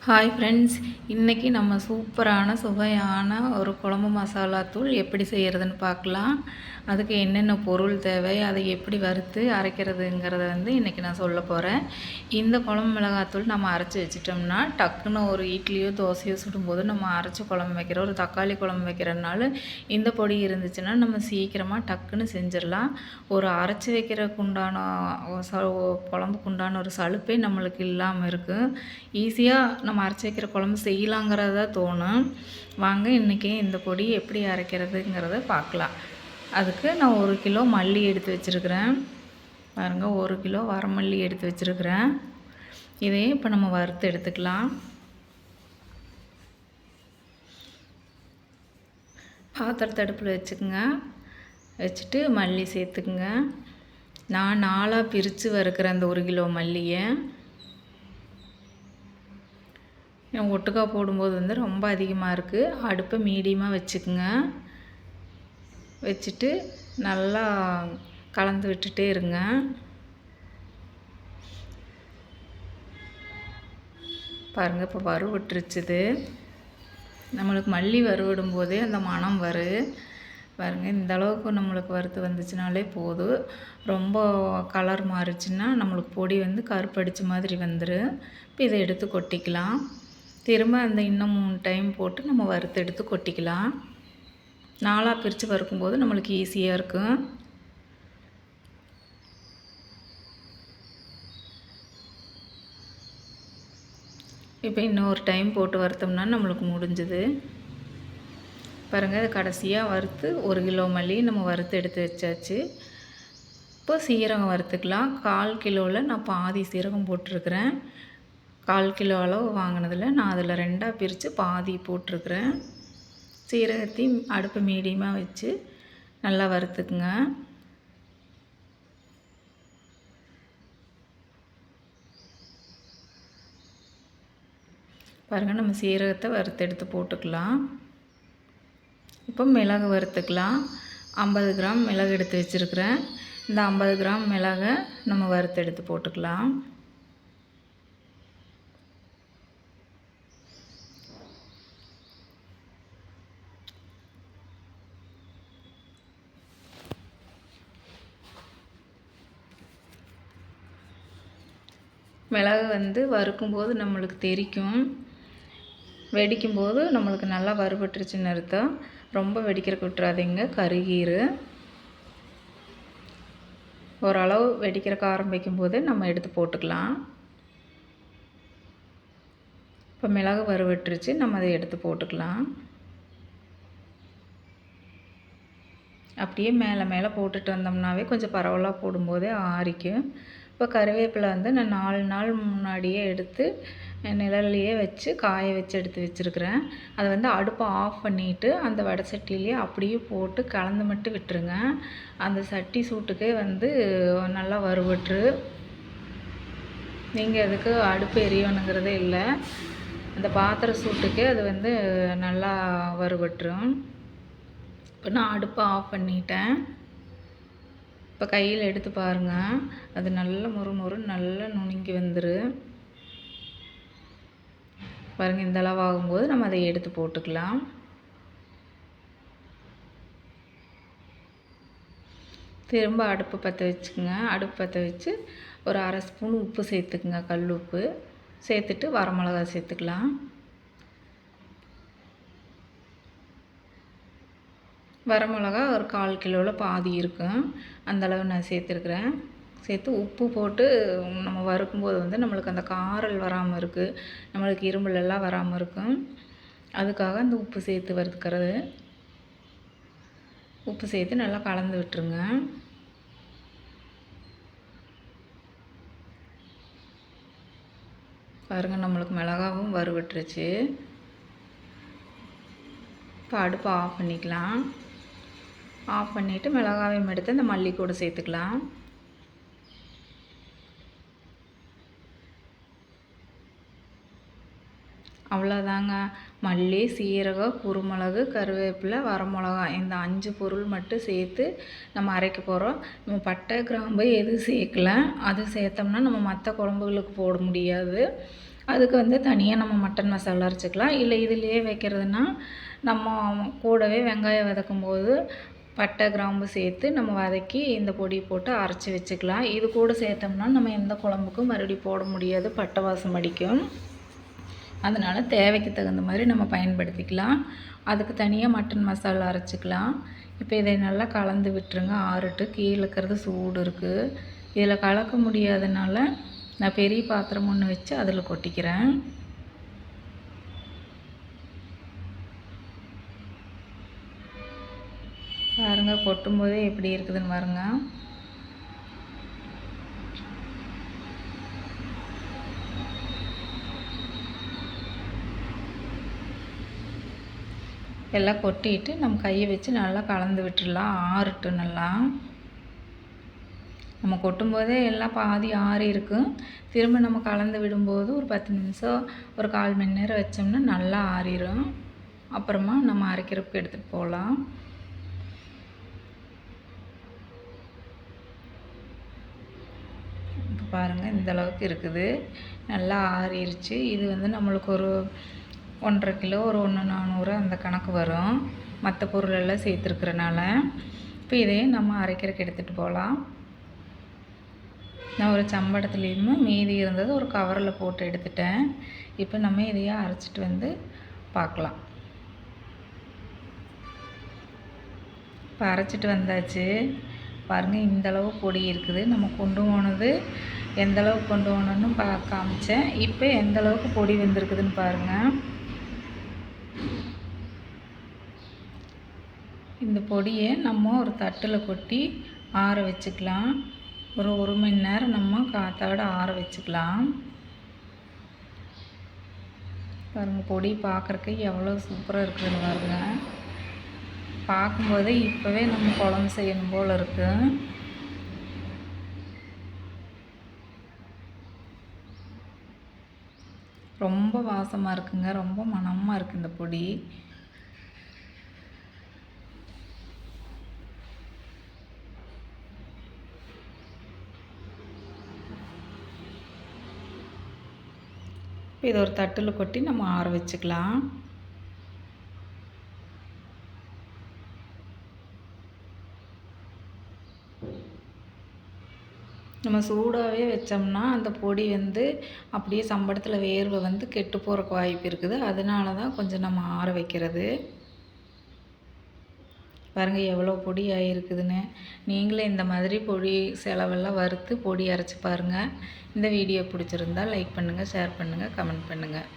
Hi friends, இன்றைக்கி நம்ம சூப்பரான சுவையான ஒரு குழம்பு மசாலா தூள் எப்படி செய்கிறதுன்னு பார்க்கலாம். அதுக்கு என்னென்ன பொருள் தேவை, அதை எப்படி வறுத்து அரைக்கிறதுங்கிறத இன்றைக்கி நான் சொல்ல போகிறேன். இந்த குழம்பு மிளகாத்தூள் நம்ம அரைச்சி வச்சிட்டோம்னா டக்குன்னு ஒரு இட்லியோ தோசையோ சுடும்போது நம்ம அரைச்சி குழம்பு வைக்கிறோம். ஒரு தக்காளி குழம்பு வைக்கிறனால இந்த பொடி இருந்துச்சுன்னா நம்ம சீக்கிரமாக டக்குன்னு செஞ்சிடலாம். ஒரு அரைச்சி வைக்கிறதுக்கு உண்டான குழம்புக்கு உண்டான ஒரு சலுப்பே நம்மளுக்கு இல்லாமல் இருக்குது. ஈஸியாக நம்ம அரைச்சி வைக்கிற குழம்பு செய்யலாங்கிறதா தோணும். வாங்க இன்றைக்கி இந்த பொடி எப்படி அரைக்கிறதுங்கிறத பார்க்கலாம். அதுக்கு நான் 1 கிலோ மல்லி எடுத்து வச்சுருக்கிறேன். பாருங்கள், 1 கிலோ வரமல்லி எடுத்து வச்சுருக்கிறேன். இதையும் இப்போ நம்ம வறுத்து எடுத்துக்கலாம். பாத்திரத்தை அடுப்பில் வச்சுக்கோங்க. வச்சுட்டு மல்லி சேர்த்துக்குங்க. நான் 4ஆக பிரித்து வறுக்கிறேன் அந்த 1 கிலோ மல்லியை. ஒட்டுக்கா போடும்போது ரொம்ப அதிகமாக இருக்குது. அடுப்பை மீடியமாக வச்சுக்குங்க. வச்சுட்டு நல்லா கலந்து விட்டுட்டே இருங்க. பாருங்கள், இப்போ வறுவிட்டுருச்சுது. நம்மளுக்கு மல்லி வறுவிடும் போதே அந்த மணம் வரும். பாருங்கள், இந்த அளவுக்கு நம்மளுக்கு வறுத்து வந்துச்சுனாலே போதும். ரொம்ப கலர் மாறிச்சுன்னா நம்மளுக்கு பொடி கருப்படிச்ச மாதிரி வந்துடும். இப்போ இதை எடுத்து கொட்டிக்கலாம். திரும்ப இன்னும் 3 டைம் போட்டு நம்ம வறுத்து எடுத்து கொட்டிக்கலாம். 4ஆக பிரித்து வறுக்கும்போது நம்மளுக்கு ஈஸியாக இருக்கும். இப்போ இன்னொரு டைம் போட்டு வறுத்தோம்னா நம்மளுக்கு முடிஞ்சுது. பாருங்கள், அது கடைசியாக வறுத்து 1 கிலோ மல்லி நம்ம வறுத்து எடுத்து வச்சாச்சு. இப்போ சீரகம் வறுத்துக்கலாம். 1/4 கிலோவில் நான் பாதி சீரகம் போட்டிருக்கிறேன். 1/4 கிலோ அளவு வாங்கினதில் நான் அதில் 2ஆக பிரித்து பாதி போட்டிருக்கிறேன். சீரகத்தையும் அடுப்பு மீடியமாக வச்சு நல்லா வறுத்துக்குங்க. பாருங்கள், நம்ம சீரகத்தை வறுத்து எடுத்து போட்டுக்கலாம். இப்போ மிளகு வறுத்துக்கலாம். 50 கிராம் மிளகு எடுத்து வச்சுருக்கிறேன். இந்த 50 கிராம் மிளகை நம்ம வறுத்து எடுத்து போட்டுக்கலாம். மிளகு வறுக்கும்போது நம்மளுக்கு தெரிக்கும். வெடிக்கும்போது நம்மளுக்கு நல்லா வறுபட்டுருச்சுன்னு அர்த்தம். ரொம்ப வெடிக்கிறக்கு விட்டுறாதீங்க, கருகீரு. ஓரளவு வெடிக்கிறக்கு ஆரம்பிக்கும் போது நம்ம எடுத்து போட்டுக்கலாம். இப்போ மிளகு வறுபட்டுருச்சு, நம்ம அதை எடுத்து போட்டுக்கலாம். அப்படியே மேலே மேலே போட்டுட்டு வந்தோம்னாவே கொஞ்சம் பரவலாக போடும்போதே ஆறிக்கும். இப்போ கருவேப்பிலை நான் 4 நாள் முன்னாடியே எடுத்து நிழல்லையே வச்சு காய வச்சு எடுத்து வச்சுருக்கிறேன். அதை அடுப்பை ஆஃப் பண்ணிவிட்டு அந்த வடை சட்டிலேயே அப்படியே போட்டு கலந்து மட்டும் விட்டுருங்க. அந்த சட்டி சூட்டுக்கே நல்லா வறுபட்டுரு. நீங்கள் அதுக்கு அடுப்பு எரியணுங்கிறதே இல்லை. அந்த பாத்திர சூட்டுக்கே அது நல்லா வறுபட்டுரும். இப்போ நான் அடுப்பை ஆஃப் பண்ணிட்டேன். இப்போ கையில் எடுத்து பாருங்கள், அது நல்ல முறு நல்லா நுணுங்கி வந்துடும். பாருங்கள், இந்த அளவு ஆகும்போது நம்ம அதை எடுத்து போட்டுக்கலாம். திரும்ப அடுப்பு பற்ற வச்சுக்கோங்க. அடுப்பு பற்ற வச்சு ஒரு 1/2 ஸ்பூன் உப்பு சேர்த்துக்குங்க. கல் உப்பு சேர்த்துட்டு வரமிளகா சேர்த்துக்கலாம். வரமிளகா ஒரு 1/4 கிலோவில் பாதி இருக்கும். அந்தளவு நான் சேர்த்துருக்குறேன். சேர்த்து உப்பு போட்டு நம்ம வறுக்கும்போது நம்மளுக்கு அந்த காரல் வராமல் இருக்குது, நம்மளுக்கு இரும்பலெல்லாம் வராமல் இருக்கும். அதுக்காக அந்த உப்பு சேர்த்து வறுக்கிறது. உப்பு சேர்த்து நல்லா கலந்து விட்டுருங்க. பாருங்கள், நம்மளுக்கு மிளகாவும் வறுவிட்டுருச்சு. இப்போ அடுப்பை ஆஃப் பண்ணிக்கலாம். ஆஃப் பண்ணிவிட்டு மிளகாவையும் எடுத்து இந்த மல்லி கூட சேர்த்துக்கலாம். அவ்வளோதாங்க. மல்லி, சீரகம், குருமிளகு, கருவேப்பிலை, வரமிளகா இந்த 5 பொருள் மட்டும் சேர்த்து நம்ம அரைக்க போகிறோம். நம்ம பட்டை, கிராம்பு எதுவும் சேர்க்கல. அது சேர்த்தோம்னா நம்ம மற்ற குழம்புகளுக்கு போட முடியாது. அதுக்கு வந்து தனியாக நம்ம மட்டன் மசாலா அரைச்சிக்கலாம். இல்லை இதிலேயே வைக்கிறதுனா நம்ம கூடவே வெங்காயம் வதக்கும்போது பட்டை கிராம்பு சேர்த்து நம்ம வதக்கி இந்த பொடி போட்டு அரைச்சி வச்சுக்கலாம். இது கூட சேர்த்தோம்னா நம்ம எந்த குழம்புக்கும் மறுபடியும் போட முடியாது, பட்டை வாசம் அடிக்கும். அதனால் தேவைக்கு தகுந்த மாதிரி நம்ம பயன்படுத்திக்கலாம். அதுக்கு தனியாக மட்டன் மசாலா அரைச்சிக்கலாம். இப்போ இதை நல்லா கலந்து விட்டுருங்க. ஆறட்டு கீழே இருக்கிறது சூடு இருக்குது. இதில் கலக்க முடியாதனால நான் பெரிய பாத்திரம் ஒன்று வச்சு அதில் கொட்டிக்கிறேன். பாருங்கள், கொட்டும்போதே எப்படி இருக்குதுன்னு பாருங்க. எல்லாம் கொட்டிட்டு நம்ம கையை வச்சு நல்லா கலந்து விட்டுடலாம். ஆறட்டு நல்லா. நம்ம கொட்டும்போதே எல்லாம் பாதி ஆறி இருக்கும். திரும்ப நம்ம கலந்து விடும்போது ஒரு 10 நிமிஷம் ஒரு 1/4 மணி நேரம் வச்சோம்னா நல்லா ஆறிடும். அப்புறமா நம்ம அரைக்கிறதுக்கு எடுத்துகிட்டு போகலாம். இப்போ பாருங்கள், இந்தளவுக்கு இருக்குது, நல்லா ஆறிடுச்சு. இது வந்து நம்மளுக்கு ஒரு 1.5 கிலோ ஒரு 1,400 அந்த கணக்கு வரும், மற்ற பொருளெல்லாம் சேர்த்துருக்கிறனால. இப்போ இதையே நம்ம அரைக்கிறதுக்கு எடுத்துகிட்டு போகலாம். நான் ஒரு சம்படத்துலேயுமே மீதி இருந்தது ஒரு கவரில் போட்டு எடுத்துட்டேன். இப்போ நம்ம இதையே அரைச்சிட்டு வந்து பார்க்கலாம். இப்போ அரைச்சிட்டு வந்தாச்சு. பாருங்கள், இந்தளவு பொடி இருக்குது. நம்ம கொண்டு போனது எந்தளவுக்கு கொண்டு போனோன்னு காமிச்சேன். இப்போ எந்தளவுக்கு பொடி வந்திருக்குதுன்னு பாருங்கள். இந்த பொடியை நம்ம ஒரு தட்டில் கொட்டி ஆற வச்சுக்கலாம். ஒரு 1 மணி நேரம் நம்ம காற்றோட ஆற வச்சுக்கலாம். பாருங்கள், பொடி பார்க்குறக்கு எவ்வளோ சூப்பராக இருக்குதுன்னு பாருங்கள். பார்க்கும்போதே இப்போவே நம்ம குழம்பு செய்யணும் போல் இருக்குது. ரொம்ப வாசமாக இருக்குங்க, ரொம்ப மணமாக இருக்குது இந்த பொடி. இதை ஒரு தட்டில் கொட்டி நம்ம ஆற வச்சுக்கலாம். நம்ம சூடாகவே வச்சோம்னா அந்த பொடி வந்து அப்படியே சம்படத்தில் வேர்வை வந்து கெட்டு போகிறக்கு வாய்ப்பு இருக்குது. அதனால தான் கொஞ்சம் நம்ம ஆற வைக்கிறது. பாருங்கள் எவ்வளோ பொடி ஆகிருக்குதுன்னு. நீங்களே இந்த மாதிரி பொடி செலவெல்லாம் வறுத்து பொடி அரைச்சி பாருங்கள். இந்த வீடியோ பிடிச்சிருந்தால் லைக் பண்ணுங்கள், ஷேர் பண்ணுங்கள், கமெண்ட் பண்ணுங்கள்.